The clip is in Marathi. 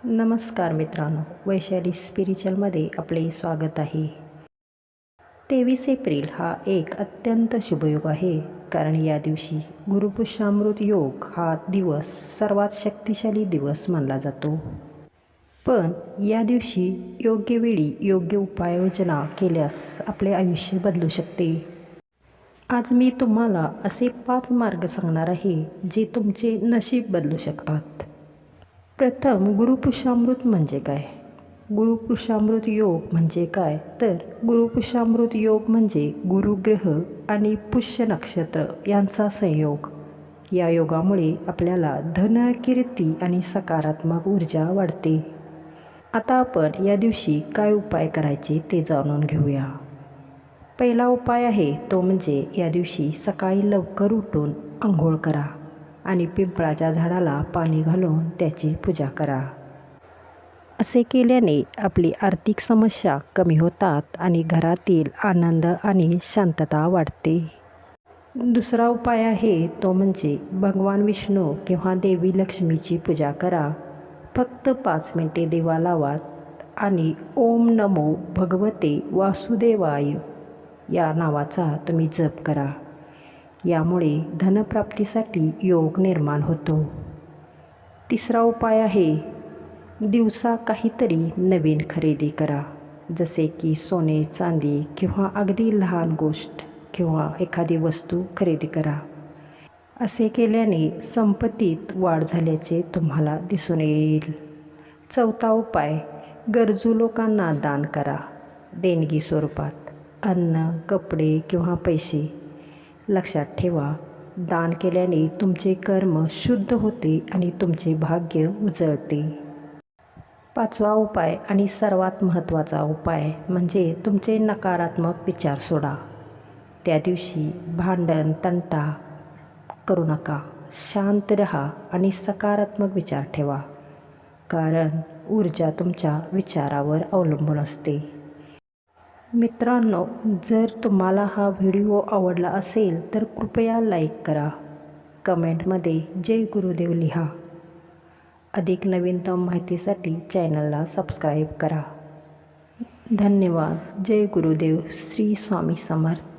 नमस्कार मित्रांनो, वैशाली स्पिरिच्युअलमध्ये आपले स्वागत आहे. 23 एप्रिल हा एक अत्यंत शुभयोग आहे, कारण या दिवशी गुरुपुष्यामृत योग हा दिवस सर्वात शक्तिशाली दिवस मानला जातो. पण या दिवशी योग्य वेळी योग्य उपाययोजना केल्यास आपले आयुष्य बदलू शकते. आज मी तुम्हाला असे 5 मार्ग सांगणार आहे जे तुमचे नशीब बदलू शकतात. प्रथम, गुरुपुष्यामृत म्हणजे काय? गुरुपुष्यामृत योग म्हणजे काय? तर गुरुपुष्यामृत योग म्हणजे गुरुग्रह आणि पुष्य नक्षत्र यांचा संयोग. या योगामुळे आपल्याला धन, कीर्ती आणि सकारात्मक ऊर्जा वाढते. आता आपण या दिवशी काय उपाय करायचे ते जाणून घेऊया. पहिला उपाय आहे तो म्हणजे या दिवशी सकाळी लवकर उठून अंघोळ करा आणि पिंपळाच्या झाडाला पाणी घालून त्याची पूजा करा. असे केल्याने आपली आर्थिक समस्या कमी होतात आणि घरातील आनंद आणि शांतता वाढते. दुसरा उपाय आहे तो म्हणजे भगवान विष्णू किंवा देवी लक्ष्मीची पूजा करा. फक्त 5 मिनिटे दिवा लावा आणि ओम नमो भगवते वासुदेवाय या नावाचा तुम्ही जप करा. यामुळे धनप्राप्तीसाठी योग निर्माण होतो. तिसरा उपाय आहे दिवसा काहीतरी नवीन खरेदी करा, जसे की सोने, चांदी किंवा अगदी लहान गोष्ट किंवा एखादी वस्तू खरेदी करा. असे केल्याने संपत्तीत वाढ झाल्याचे तुम्हाला दिसून येईल. चौथा उपाय, गरजू लोकांना दान करा. देणगी स्वरूपात अन्न, कपडे किंवा पैसे. लक्षात ठेवा, दान केल्याने तुमचे कर्म शुद्ध होते आणि तुमचे भाग्य उजळते. पाचवा उपाय आणि सर्वात महत्त्वाचा उपाय म्हणजे तुमचे नकारात्मक विचार सोडा. त्या दिवशी भांडण, तंटा करू नका. शांत रहा आणि सकारात्मक विचार ठेवा, कारण ऊर्जा तुमच्या विचारावर अवलंबून असते. मित्रांनो, जर तुम्हाला हा व्हिडिओ आवडला असेल तर कृपया लाईक करा. कमेंटमध्ये जय गुरुदेव लिहा. अधिक नवीनतम माहितीसाठी चॅनलला सबस्क्राईब करा. धन्यवाद. जय गुरुदेव. श्री स्वामी समर्थ.